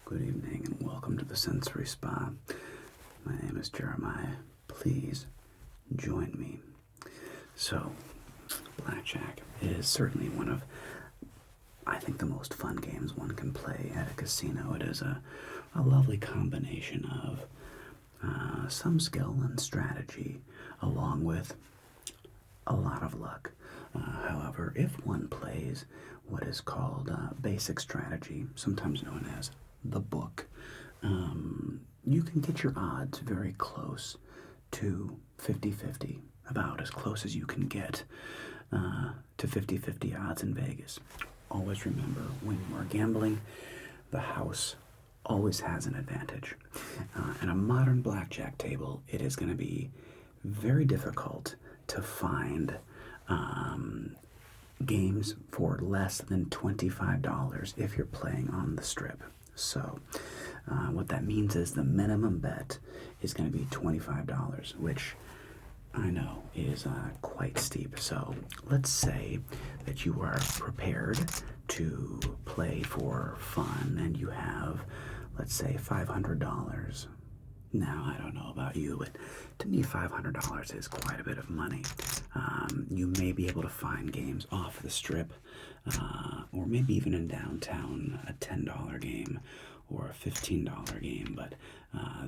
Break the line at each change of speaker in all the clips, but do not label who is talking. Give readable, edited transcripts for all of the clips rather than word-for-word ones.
Good evening and welcome to the Sensory Spa. My name is Jeremiah. Please join me. So, Blackjack is certainly one of, I think, the most fun games one can play at a casino. It is a lovely combination of some skill and strategy, along with a lot of luck. However, if one plays what is called basic strategy, sometimes known as the book, you can get your odds very close to 50-50, about as close as you can get to 50-50 odds in Vegas. Always remember, when you are gambling, the house always has an advantage. In a modern blackjack table, it is going to be very difficult to find games for less than $25 if you're playing on the strip. So what that means is the minimum bet is going to be $25, which I know is quite steep. So let's say that you are prepared to play for fun and you have, let's say, $500. Now, I don't know about you, but to me, $500 is quite a bit of money. You may be able to find games off the strip, or maybe even in downtown, a $10 game or a $15 game, but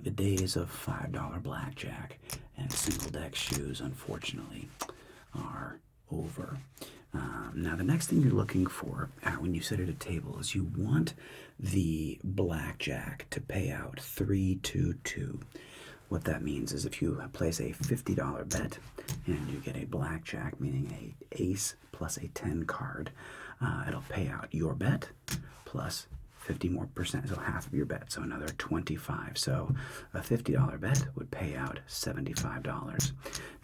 the days of $5 blackjack and single deck shoes, unfortunately, are over. Now, the next thing you're looking for when you sit at a table is you want the blackjack to pay out 3-2-2. What that means is if you place a $50 bet and you get a blackjack, meaning a ace plus a 10 card, it'll pay out your bet plus 50 more percent, so half of your bet, so another 25. So a $50 bet would pay out $75.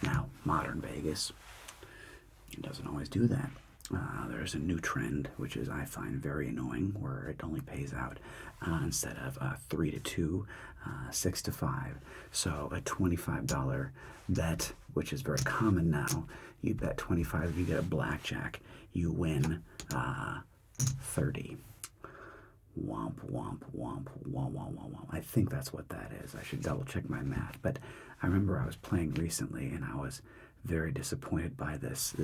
Now, modern Vegas, it doesn't always do that. There's a new trend, which is I find very annoying, where it only pays out instead of 3-2, 6-5. So a $25 bet, which is very common now, you bet 25, you get a blackjack, you win 30. Womp, womp, womp, womp, womp, womp, womp. I think that's what that is. I should double check my math. But I remember I was playing recently and I was very disappointed by this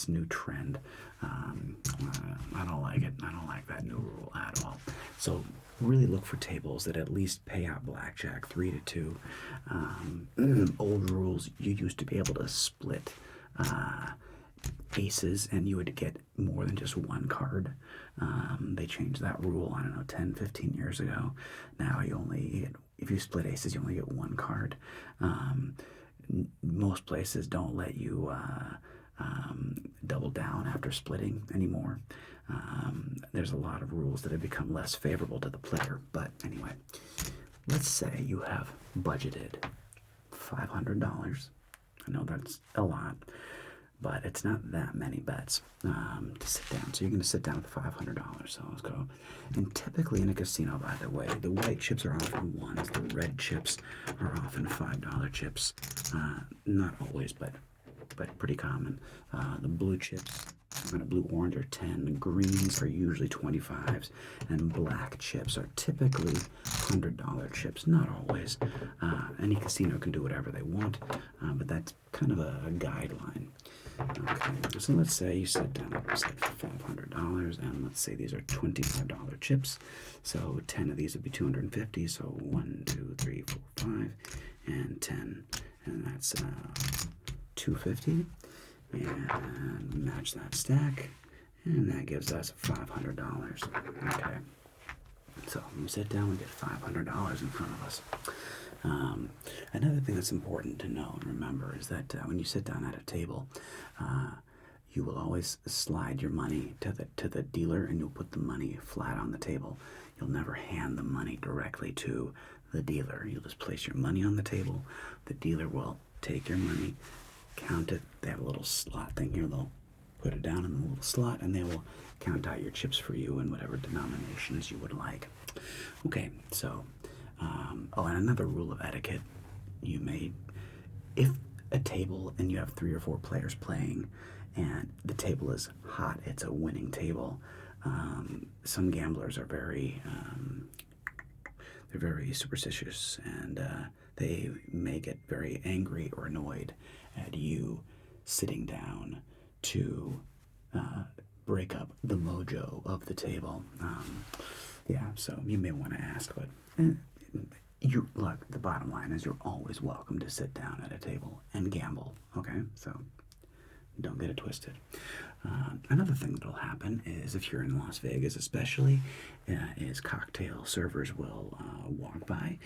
new trend. I don't like it. I don't like that new rule at all. So really look for tables that at least pay out blackjack 3-2. Old rules, you used to be able to split aces and you would get more than just one card. They changed that rule, I don't know, 10-15 years ago. Now you only get, if you split aces, you only get one card. Most places don't let you double down after splitting anymore. There's a lot of rules that have become less favorable to the player. But anyway, let's say you have budgeted $500. I know that's a lot, but it's not that many bets to sit down. So you're going to sit down with $500. So let's go. And typically in a casino, by the way, the white chips are often ones. The red chips are often $5 chips. Not always, but pretty common. The blue chips, blue orange are 10. The greens are usually 25s, and black chips are typically $100 chips. Not always. Any casino can do whatever they want, but that's kind of a guideline. Okay, so let's say you sit down with $500, and let's say these are $25 chips. So 10 of these would be 250. So 1, 2, 3, 4, 5, and 10, and that's 250. And match that stack, and that gives us $500. Okay, so we sit down, we get $500 in front of us. Another thing that's important to know and remember is that when you sit down at a table, you will always slide your money to the dealer, and you'll put the money flat on the table. You'll never hand the money directly to the dealer. You'll just place your money on the table. The dealer will take your money, count it. They have a little slot thing here. They'll put it down in the little slot, and they will count out your chips for you in whatever denominations you would like. Okay, so and another rule of etiquette, if a table and you have 3 or 4 players playing and the table is hot, it's a winning table. Some gamblers are very they're very superstitious, and they may get very angry or annoyed at you sitting down to break up the mojo of the table. Yeah, so you may want to ask, but you look. The bottom line is you're always welcome to sit down at a table and gamble. Okay, so don't get it twisted. Another thing that'll happen is if you're in Las Vegas, especially, is cocktail servers will walk by.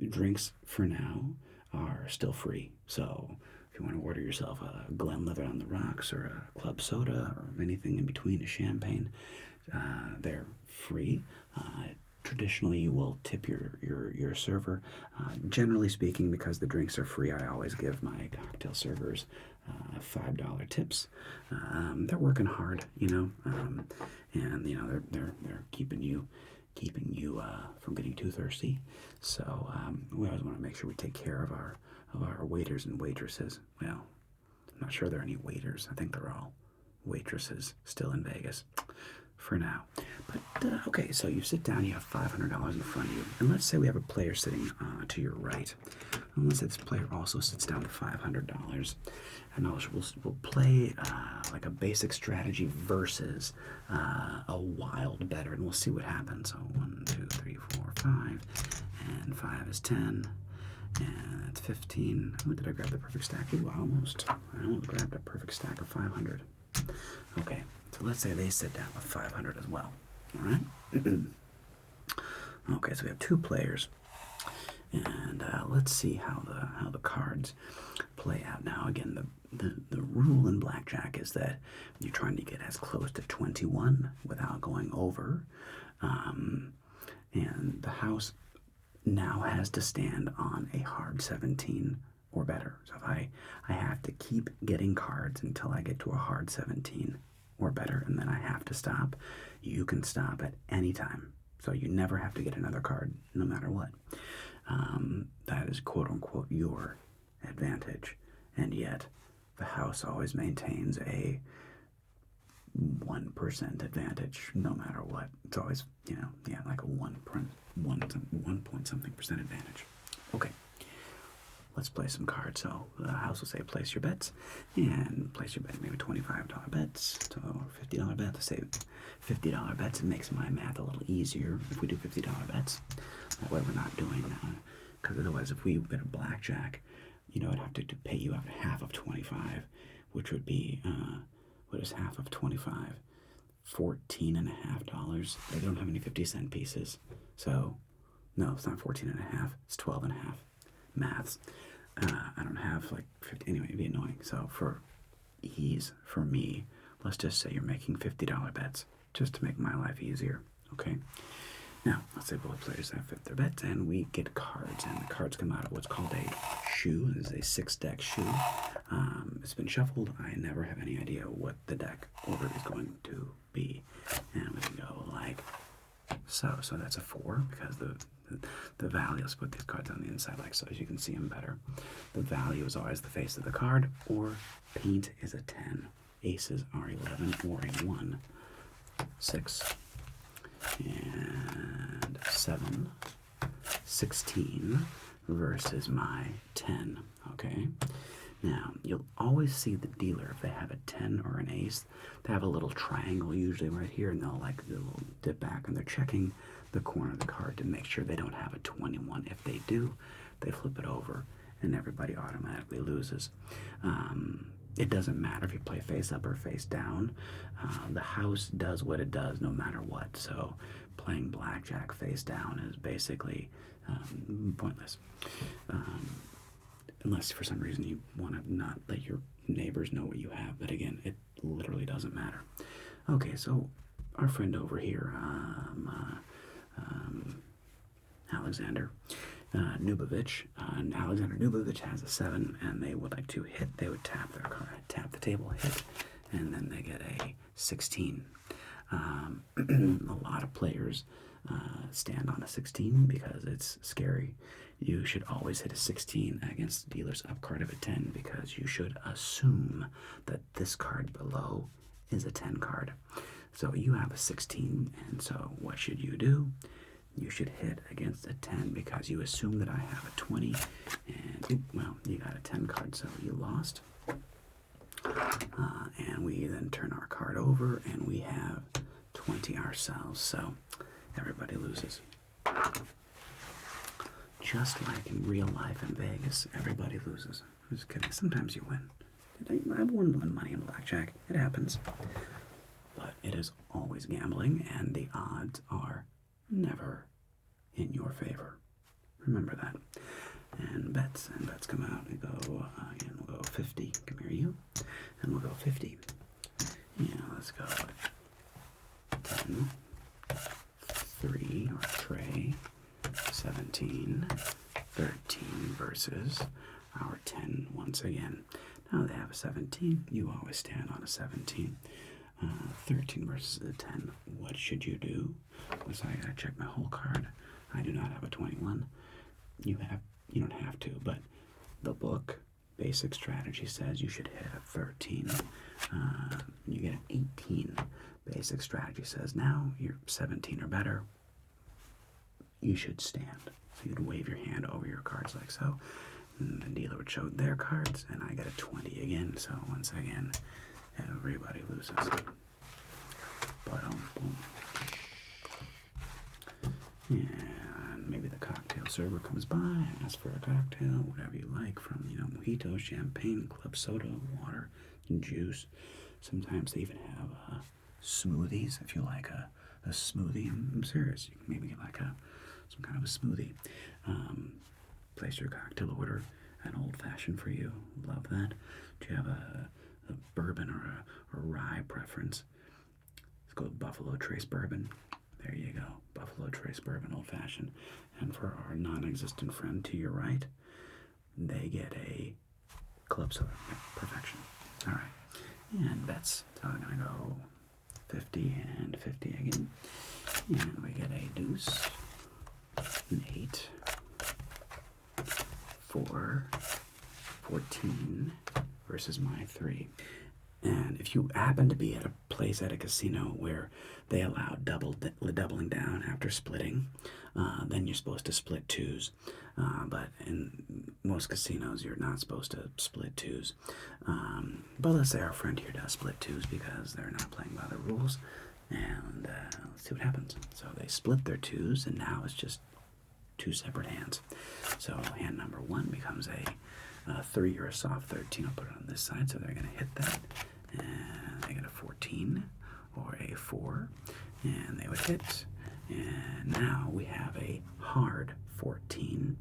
Drinks for now are still free, so if you want to order yourself a Glenlivet on the rocks or a club soda or anything in between, a champagne, they're free. Traditionally, you will tip your server. Generally speaking, because the drinks are free, I always give my cocktail servers $5 tips. They're working hard, and they're keeping you from getting too thirsty. So we always want to make sure we take care of our waiters and waitresses. Well, I'm not sure there are any waiters. I think they're all waitresses still in Vegas for now. But okay, so you sit down, you have $500 in front of you, and let's say we have a player sitting to your right. And let's say this player also sits down with $500, and we'll play like a basic strategy versus a wild better, and we'll see what happens. So 1, 2, 3, 4, 5, and 5 is 10, and that's 15. Oh, did I grab the perfect stack? Ooh, I almost grabbed a perfect stack of 500. Okay, so let's say they sit down with 500 as well. All right. Okay, so we have two players, and let's see how the cards play out. Now, again, the rule in blackjack is that you're trying to get as close to 21 without going over, and the house now has to stand on a hard 17 or better. So if I have to keep getting cards until I get to a hard 17 or better, and then I have to stop. You can stop at any time, so you never have to get another card, no matter what. That is quote unquote your advantage, and yet the house always maintains a 1% advantage, no matter what. It's always like a 1 point something percent advantage. Okay. Let's play some cards. So the house will say place your bets, and place your bet, maybe $25 bets, so $50 bets. Let's say $50 bets. It makes my math a little easier if we do $50 bets. That way we're not doing that, because otherwise if we get a blackjack, I'd have to pay you out half of 25, which would be, what is half of 25? $14.50. They don't have any 50-cent pieces. So, no, it's not 14.5, it's 12.5. Maths. I don't have like 50. Anyway, it'd be annoying. So for ease, for me, let's just say you're making $50 bets just to make my life easier. Okay. Now, let's say both players have their bets, and we get cards, and the cards come out of what's called a shoe. This is a 6-deck shoe. It's been shuffled. I never have any idea what the deck order is going to be, and we can go like so. So that's a 4 because the value, let's put these cards on the inside like so, as you can see them better. The value is always the face of the card, or paint is a 10. Aces are 11 or a 1. 6 and 7. 16 versus my 10. Okay. Now, you'll always see the dealer, if they have a 10 or an ace, they have a little triangle usually right here, and they'll dip back, and they're checking the corner of the card to make sure they don't have a 21. If they do, they flip it over, and everybody automatically loses. It doesn't matter if you play face up or face down. The house does what it does no matter what. So playing blackjack face down is basically pointless. Unless for some reason you want to not let your neighbors know what you have. But again, it literally doesn't matter. Okay, so our friend over here, Alexander Nubovich. Alexander Nubovich has a 7, and they would like to hit. They would tap their card, tap the table, hit, and then they get a 16. A lot of players stand on a 16 because it's scary. You should always hit a 16 against the dealer's up card of a 10, because you should assume that this card below is a 10 card. So you have a 16, and so what should you do? you should hit against a 10 because you assume that I have a 20, and, well, you got a 10 card, so you lost. And we then turn our card over, and we have 20 ourselves, so everybody loses. Just like in real life in Vegas, everybody loses. I'm just kidding. Sometimes you win. I've won money in blackjack. It happens. But it is always gambling, and the odds are never in your favor. Remember that. And bets come out. We go, again, we'll go 50. Come here, you. And we'll go 50. Yeah, let's go 10, 3, or tray, 17, 13 versus our 10 once again. Now they have a 17. You always stand on a 17. 13 versus a 10. What should you do? So I gotta check my whole card. I do not have a 21. You don't have to, but the book, Basic Strategy, says you should hit a 13. You get an 18. Basic Strategy says now you're 17 or better. You should stand. So you'd wave your hand over your cards like so. And the dealer would show their cards, and I get a 20 again. So once again, everybody loses. Boom. And maybe the cocktail server comes by and asks for a cocktail, whatever you like, from, mojito, champagne, club soda, water, juice. Sometimes they even have smoothies, if you like a smoothie. I'm serious. You can maybe get like some kind of a smoothie. Place your cocktail order, an old-fashioned for you. Love that. Do you have a bourbon or a rye preference? Let's go with Buffalo Trace Bourbon. There you go. Buffalo Trace Bourbon Old-Fashioned. And for our non-existent friend to your right, they get a club soda. Perfection. All right. And bets. So I'm going to go 50 and 50 again. And we get a deuce, an 8, 4, 14 versus my 3. And if you happen to be at a place at a casino where they allow doubling down after splitting, then you're supposed to split twos. But in most casinos, you're not supposed to split twos. But let's say our friend here does split twos because they're not playing by the rules. And let's see what happens. So they split their twos, and now it's just two separate hands. So hand number 1 becomes a 3 or a soft 13. I'll put it on this side, so they're going to hit that. And they get a 14 or a 4, and they would hit. And now we have a hard 14.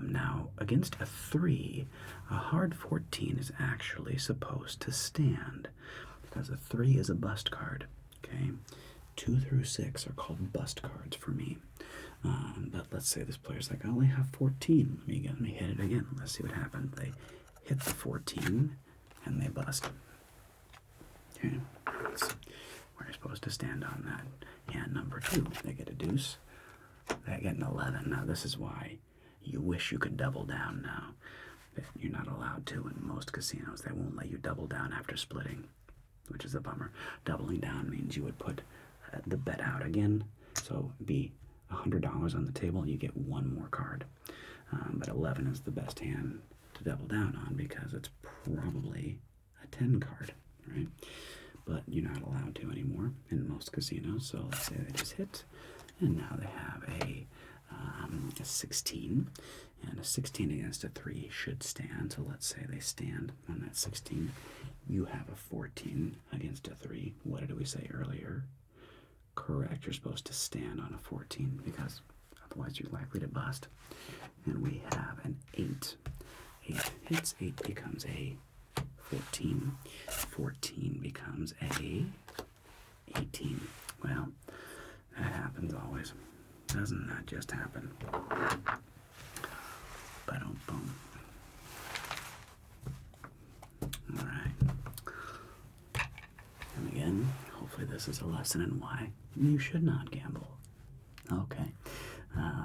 Now, against a 3, a hard 14 is actually supposed to stand because a 3 is a bust card. Okay, 2 through 6 are called bust cards for me. But let's say this player's like, I only have 14. Let me hit it again. Let's see what happens. They hit the 14 and they bust. Okay, that's where you're supposed to stand on that. Hand number 2, they get a deuce. They get an 11. Now this is why you wish you could double down now. But you're not allowed to in most casinos. They won't let you double down after splitting, which is a bummer. Doubling down means you would put the bet out again. So it'd be $100 on the table, you get one more card. But 11 is the best hand to double down on because it's probably a 10 card, right? But you're not allowed to anymore in most casinos. So let's say they just hit, and now they have a 16, and a 16 against a 3 should stand. So let's say they stand on that 16. You have a 14 against a 3. What did we say earlier? Correct, you're supposed to stand on a 14 because otherwise you're likely to bust. And we have an 8. 8 hits, 8 becomes a 14. 14 becomes a 18. Well, that happens always. Doesn't that just happen? Boom. Alright. And again, hopefully this is a lesson in why you should not gamble. Okay.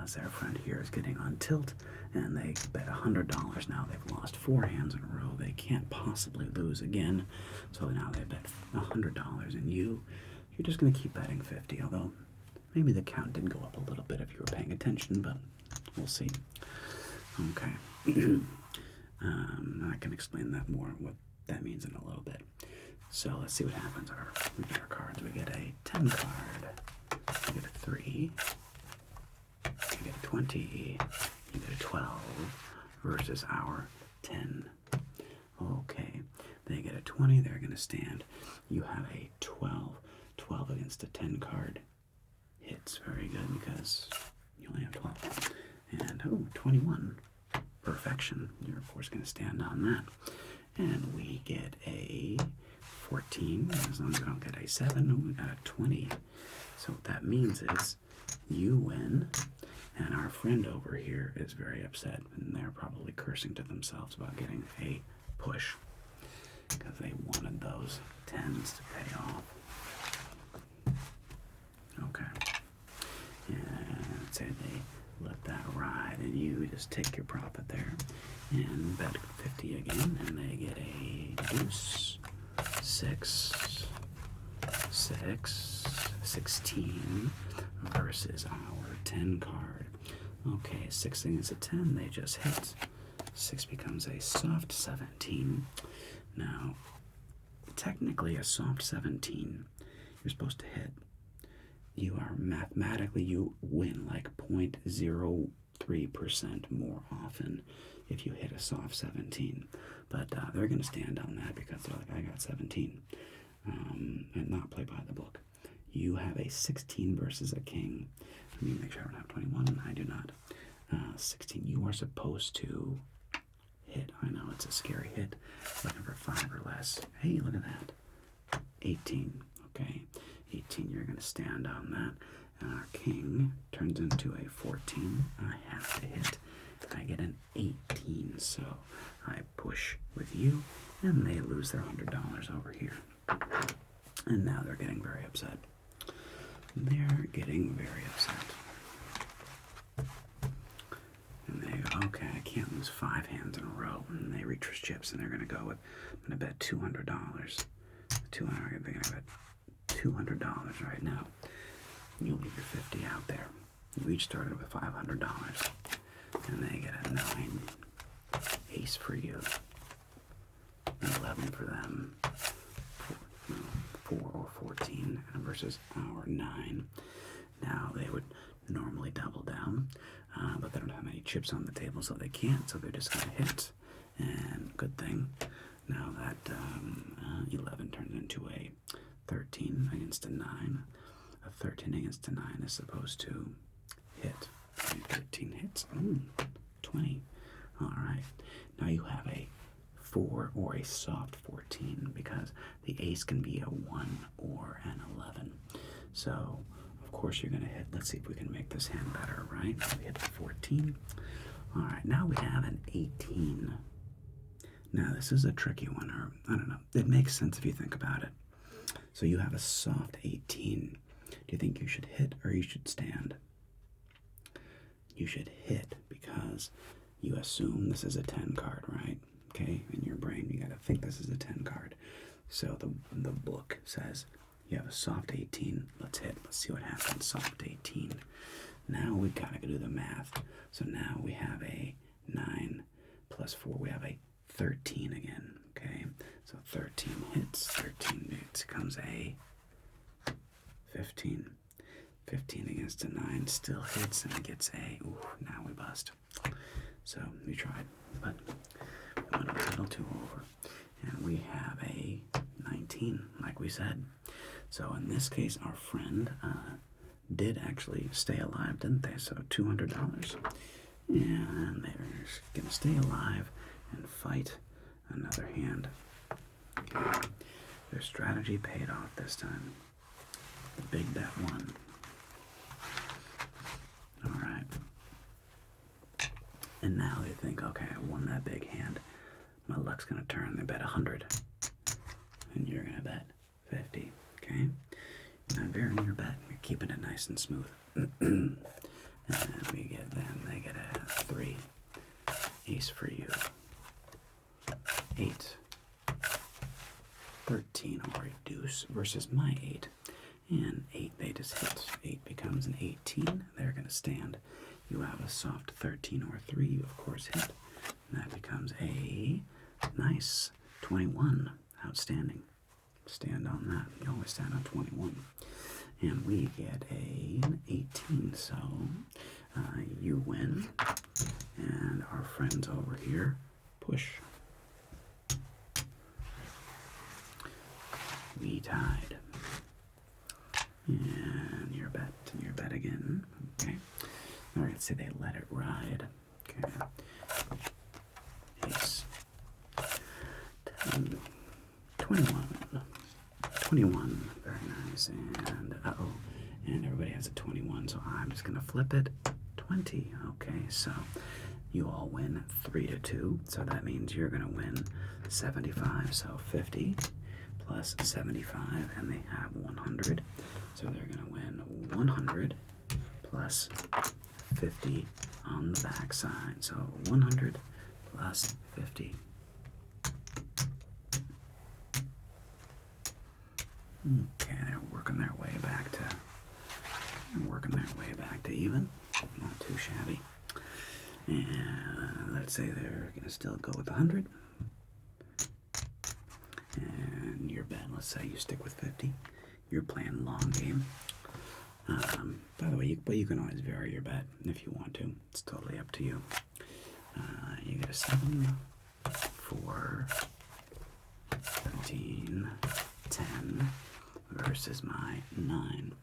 So our friend here is getting on tilt, and they bet $100. Now they've lost 4 hands in a row. They can't possibly lose again. So now they bet $100, and you're just going to keep betting 50, although Maybe the count did go up a little bit if you were paying attention, but we'll see. Okay. I can explain that more, what that means in a little bit. So let's see what happens. We get our cards. We get a 10 card. We get a 3. You get a 20. You get a 12 versus our 10. Okay. They get a 20. They're going to stand. You have a 12. 12 against a 10 card. Hits very good because you only have 12. And, oh, 21. Perfection. You're, of course, going to stand on that. And we get a 14. As long as we don't get a 7, we got a 20. So what that means is you win, and our friend over here is very upset, and they're probably cursing to themselves about getting a push because they wanted those 10s to pay off. Okay. And say they let that ride, and you just take your profit there and bet 50 again, and they get a deuce. 6, 6, 16 versus our 10 card. Okay, 6 against a 10, they just hit. 6 becomes a soft 17. Now, technically a soft 17, you're supposed to hit. You are mathematically, you win like 0.03% more often if you hit a soft 17. But they're going to stand on that because they're like, I got 17. And not play by the book. You have a 16 versus a king. Let me make sure I don't have 21. I do not. 16, you are supposed to hit. I know it's a scary hit. Looking for 5 or less. Hey, look at that. 18. Okay. 18, you're going to stand on that. And our king turns into a 14. I have to hit. I get an 18, so I push with you, and they lose their $100 over here. And now they're getting very upset. They're getting very upset. And they go, okay, I can't lose 5 hands in a row. And they retrace chips, and they're going to go with, I'm going to bet $200. They're going to bet $200 right now. You leave your 50 out there. You each started with $500. And they get a 9. Ace for you. 11 for them. 4 or 14 versus our 9. Now they would normally double down, but they don't have any chips on the table, so they can't, so they're just going to hit. And good thing. Now that 11 turns into a 13 against a 9. A 13 against a 9 is supposed to hit. 13 hits. 20. Alright. Now you have a 4 or a soft 14 because the ace can be a 1 or an 11. So, of course, you're going to hit. Let's see if we can make this hand better, right? We hit the 14. Alright, now we have an 18. Now, this is a tricky one, or I don't know. It makes sense if you think about it. So you have a soft 18. Do you think you should hit or you should stand? You should hit because you assume this is a 10 card, right? Okay, in your brain, you gotta think this is a 10 card. So the book says you have a soft 18. Let's hit. Let's see what happens. Soft 18. Now we've got to do the math. So now we have a 9 plus 4. We have a 13 again. Okay, so 13 hits. 13 hits comes a 15. 15 against a 9 still hits, and it gets a, ooh, now we bust. So we tried, but we went a little too over. And we have a 19, like we said. So in this case, our friend did actually stay alive, didn't they? So $200. And they're going to stay alive and fight another hand. Okay. Their strategy paid off this time. The big bet won. Alright. And now they think, okay, I won that big hand. My luck's going to turn. They bet 100. And you're going to bet 50. Okay? Now, varying your bet. You're keeping it nice and smooth. And we get them. They get a 3. Ace for you. 8. 13 or a deuce versus my 8. And 8, they just hit. 8 becomes an 18. They're going to stand. You have a soft 13 or 3, you of course hit. And that becomes a nice 21. Outstanding. Stand on that. You always stand on 21. And we get an 18, so you win. And our friends over here push. We tied. And your bet again. Okay. All right, say they let it ride. Okay. Ace. 10, 21. 21. Very nice. And and everybody has a 21, so I'm just gonna flip it. 20. Okay, so you all win 3-2. So that means you're gonna win 75. So 50 plus 75, and they have 100. So they're gonna win 100 plus 50 on the back side. So 100 plus 50. Okay, they're working their way back to even. Not too shabby. And let's say they're gonna still go with 100. And your bet, let's say you stick with 50. You're playing long game. By the way, you can always vary your bet if you want to. It's totally up to you. You get a 7, 4, 17, 10 versus my 9.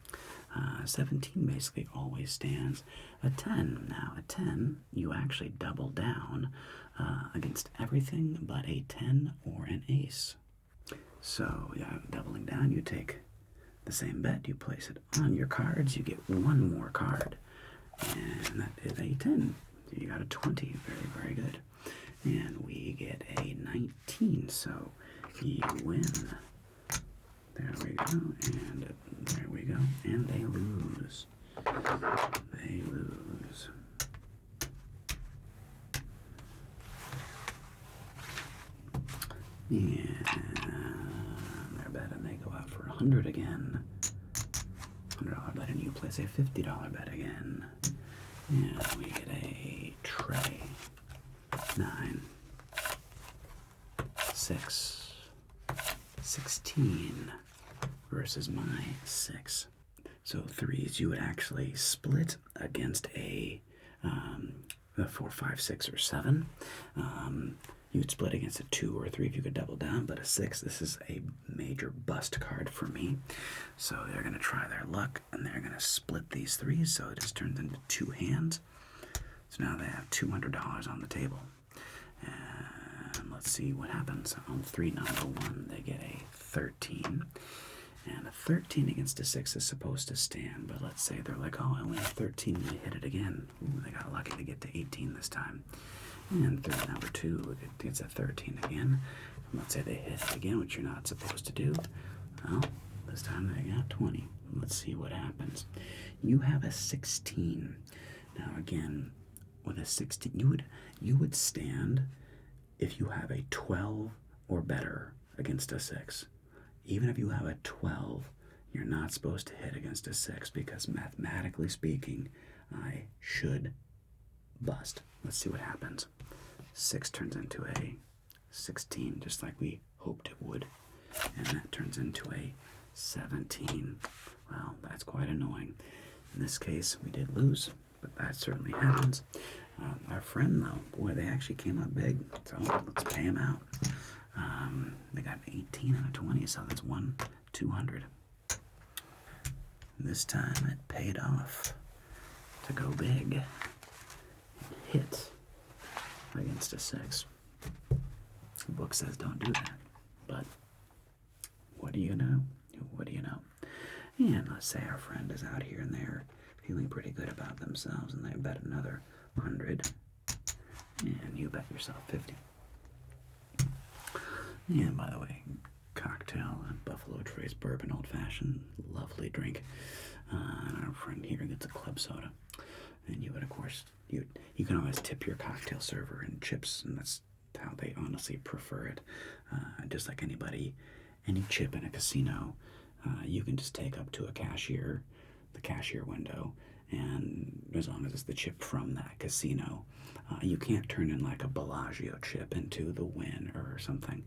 17 basically always stands. A 10. Now, a 10, you actually double down against everything but a 10 or an ace. So, yeah, doubling down, you take the same bet, you place it on your cards, you get one more card, and that is a 10. So you got a 20. Very, very good. And we get a 19, so you win. There we go, and there we go, and they lose. They lose. And they're betting they go out for 100 again. $100 bet, and you place a $50 bet again. And we get a tray. 9, 6, 16 versus my 6. So 3s you would actually split against a 4, 5, 6, or 7. You'd split against a 2 or a 3 if you could double down, but a 6, this is a major bust card for me. So they're going to try their luck, and they're going to split these 3s, so it just turns into 2 hands. So now they have $200 on the table. And let's see what happens. On 3 number 1, they get a 13. And a 13 against a 6 is supposed to stand, but let's say they're like, oh, I only have 13, and they hit it again. Ooh, they got lucky to get to 18 this time. And 3 number 2 gets a 13 again. And let's say they hit it again, which you're not supposed to do. Well, this time they got 20. Let's see what happens. You have a 16. Now again, with a 16, you would stand if you have a 12 or better against a 6. Even if you have a 12, you're not supposed to hit against a 6 because mathematically speaking, I should bust. Let's see what happens. 6 turns into a 16, just like we hoped it would. And that turns into a 17. Well, that's quite annoying. In this case, we did lose, but that certainly happens. Our friend, though, boy, they actually came up big, so let's pay him out. They got an 18 and a 20, so that's 200. This time it paid off to go big. Hit against a 6. The book says don't do that, but what do you know? What do you know? And let's say our friend is out here and they're feeling pretty good about themselves and they bet another 100, and you bet yourself 50. And by the way, cocktail and Buffalo Trace Bourbon Old Fashioned, lovely drink. And our friend here gets a club soda. And you would, of course, you can always tip your cocktail server in chips, and that's how they honestly prefer it. Just like any chip in a casino, you can just take up to a cashier, the cashier window, and as long as it's the chip from that casino, you can't turn in like a Bellagio chip into the Win or something.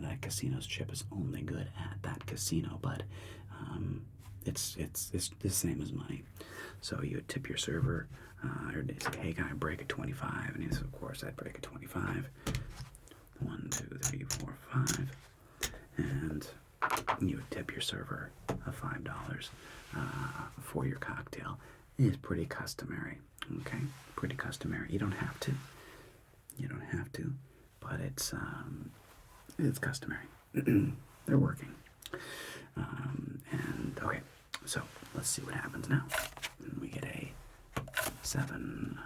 That casino's chip is only good at that casino, but it's the same as money. So you would tip your server, or say, hey guy, break a 25, and he says, of course I'd break a 25. 1, 2, 3, 4, 5, and you would tip your server a $5 for your cocktail. It is pretty customary, okay? Pretty customary. You don't have to. You don't have to, but it's customary. They're working. And okay, so let's see what happens now. We get a 7,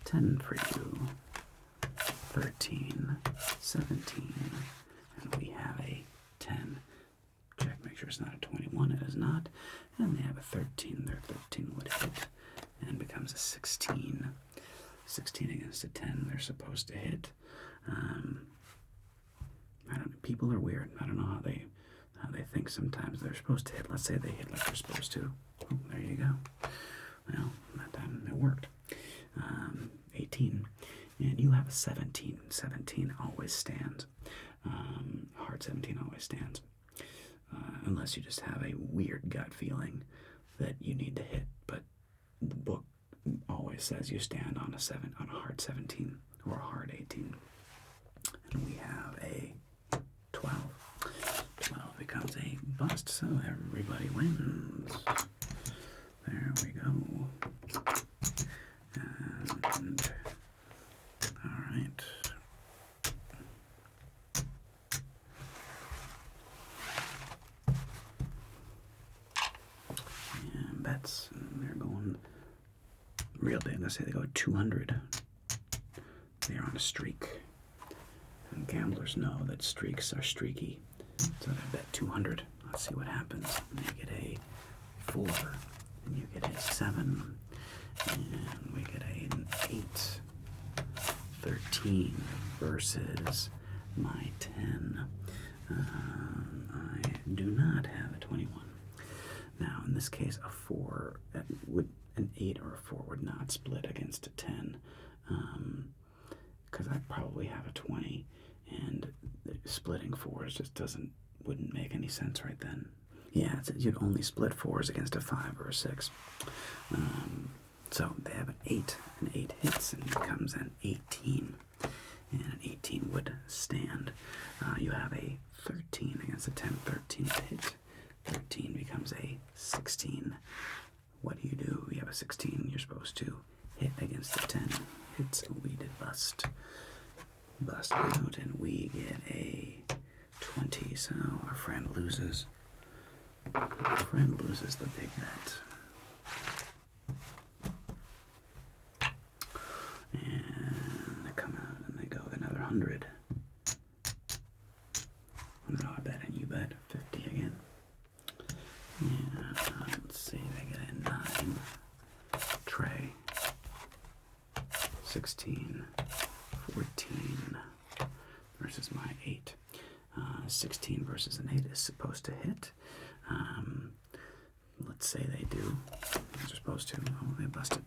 10 for you, 13, 17, and we have a 10. Check, make sure it's not a 21. It is not. And they have a 13. Their 13 would hit and becomes a 16. 16 against a 10. They're supposed to hit. I don't know. People are weird. I don't know how they think sometimes they're supposed to hit. Let's say they hit like they're supposed to. Oh, there you go. Well, that time it worked. 18. And you have a 17. 17 always stands. Hard 17 always stands. Unless you just have a weird gut feeling that you need to hit. But the book always says you stand on a hard 17 or a hard 18. And we have a 12. 12 becomes a bust, so everybody wins. There we go. And all right. And bets, and they're going real big. Let's say they go 200. They're on a streak. And gamblers know that streaks are streaky. So they bet 200. Let's see what happens. And they get a 4. And you get a 7. And we get an 8. 13 versus my 10. I do not have a 21. Now, in this case, a 4 an 8 or a 4 would not split against a 10, because I probably have a 20, and splitting 4s just wouldn't make any sense right then. Yeah, you'd only split 4s against a 5 or a 6. So they have an 8. An 8 hits and becomes an 18. And an 18 would stand. You have a 13 against a 10. 13 hit. 13 becomes a 16. What do? You have a 16. You're supposed to hit against a 10. Hits. We did bust. Bust out, and we get a 20. So our friend loses. Our friend loses the big bet. And they come out and they go another 100. No, I bet and you bet 50 again. Yeah, let's see, they get a 9. Tray. 16. 14 versus my 8. 16 versus an 8 is supposed to hit. Let's say they do. They're supposed to. Oh, they busted.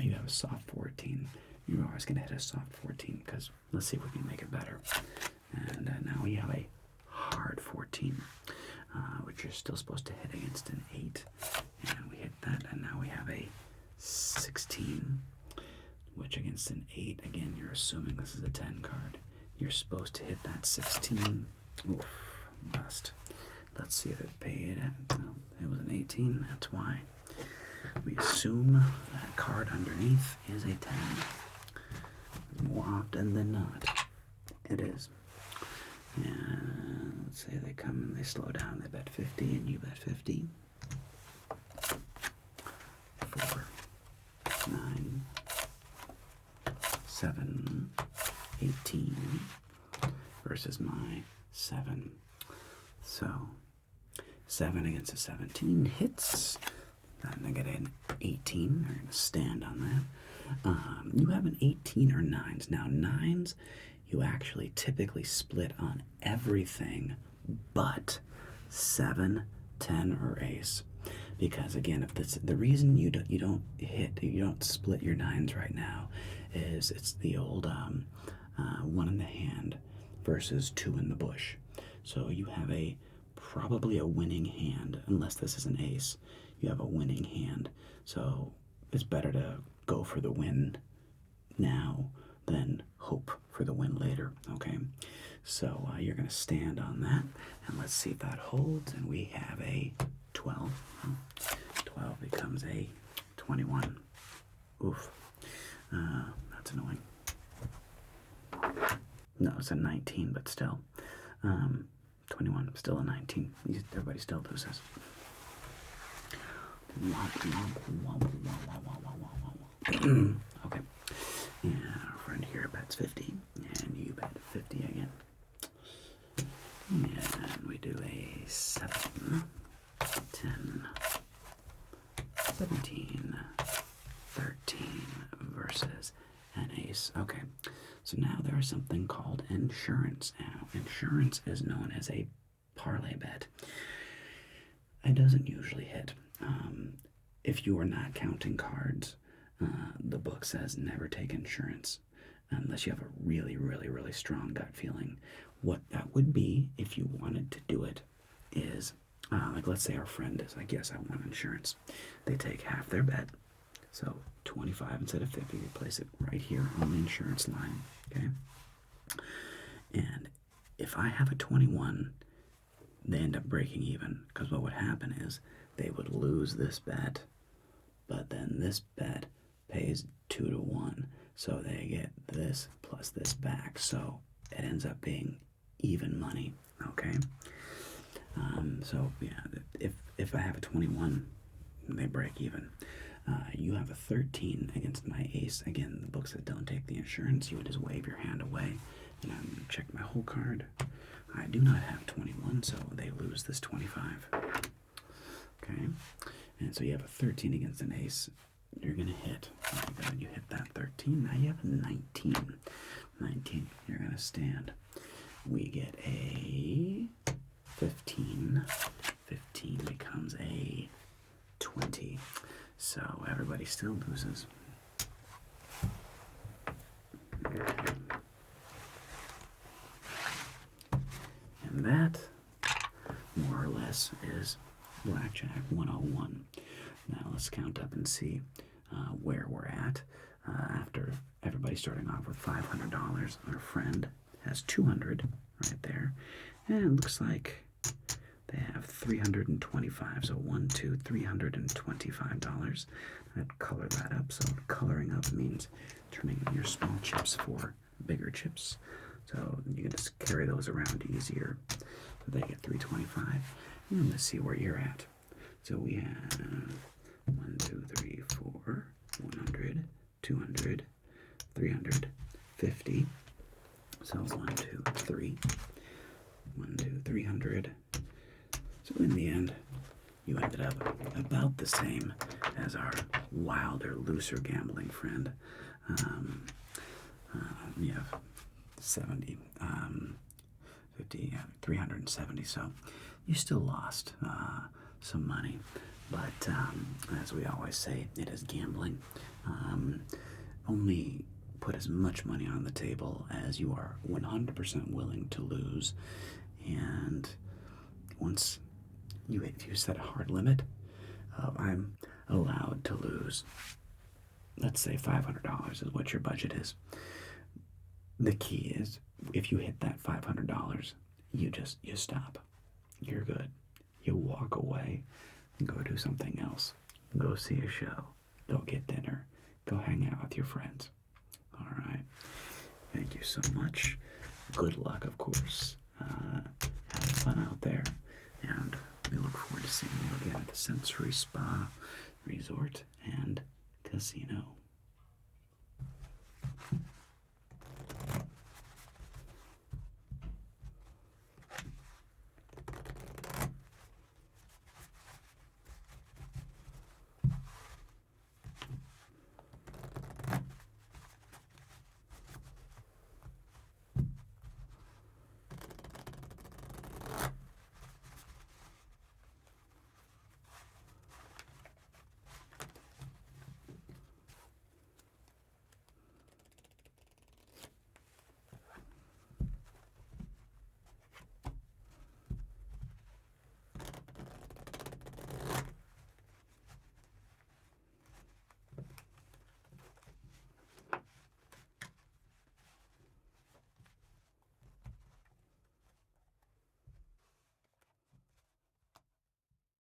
You have a soft 14. You're always going to hit a soft 14 because let's see if we can make it better. And now we have a hard 14, which you're still supposed to hit against an 8. And we hit that, and now we have a 16, which against an 8, again, you're assuming this is a 10 card. You're supposed to hit that 16. Oof, bust. Let's see if it paid. No, it was an 18, that's why. We assume that card underneath is a 10. More often than not, it is. And let's say they come and they slow down. They bet 50 and you bet 50. 4, 9, 7, 18 versus my 7. So 7 against a 17 hits. Then I get an 18. They're going to stand on that. You have an 18 or 9s. Now 9s, you actually typically split on everything but 7, 10, or ace. Because again, if this, the reason you don't split your nines right now is it's the old one in the hand versus two in the bush. So you have probably a winning hand, unless this is an ace. You have a winning hand, so it's better to go for the win now than hope for the win later. Okay, so you're gonna stand on that, and let's see if that holds. And we have a 12. 12 becomes a 21. Oof. That's annoying. No, it's a 19, but still. 21, still a 19. Everybody still loses. Okay. And our friend here bets 50, and you bet 50 again. And we do a 7, 10, 17, 13 versus an ace. Okay, so now there is something called insurance. Now, insurance is known as a parlay bet. It doesn't usually hit. If you are not counting cards, the book says never take insurance unless you have a really, really, really strong gut feeling. What that would be, if you wanted to do it, is like, let's say our friend is like, yes, I want insurance. They take half their bet, so 25 instead of 50. We place it right here on the insurance line, okay? And if I have a 21, they end up breaking even, because what would happen is they would lose this bet, but then this bet pays 2 to 1, so they get this plus this back, so it ends up being even money, okay? So yeah, if I have a 21, they break even. You have a 13 against my ace. Again, the book says don't take the insurance. You would just wave your hand away, and I'm going to check my whole card. I do not have 21, so they lose this 25. Okay, and so you have a 13 against an ace. You're going to hit. You hit that 13. Now you have a 19. 19. You're going to stand. We get a 15. 15 becomes a 20. So everybody still loses. Okay. And that, more or less, is Blackjack 101. Now let's count up and see where we're at. After everybody starting off with $500, our friend has 200 right there. And it looks like they have 325, so $325. I'd color that up. So coloring up means turning your small chips for bigger chips. So you can just carry those around easier. So they get 325. And let's see where you're at. So we have 1, 2, 3, 4, 100, 200, 350. So 1, 2, 3. 1, 2, 300. So in the end, you ended up about the same as our wilder, looser gambling friend. You have 70, 50, 370. So you still lost some money. But as we always say, it is gambling. Only put as much money on the table as you are 100% willing to lose. And once you set a hard limit of I'm allowed to lose, let's say $500 is what your budget is. The key is if you hit that $500, you stop. You're good. You walk away and go do something else. Go see a show. Go get dinner. Go hang out with your friends. All right. Thank you so much. Good luck, of course. Have fun out there. And we look forward to seeing you again at the Sensory Spa Resort and Casino.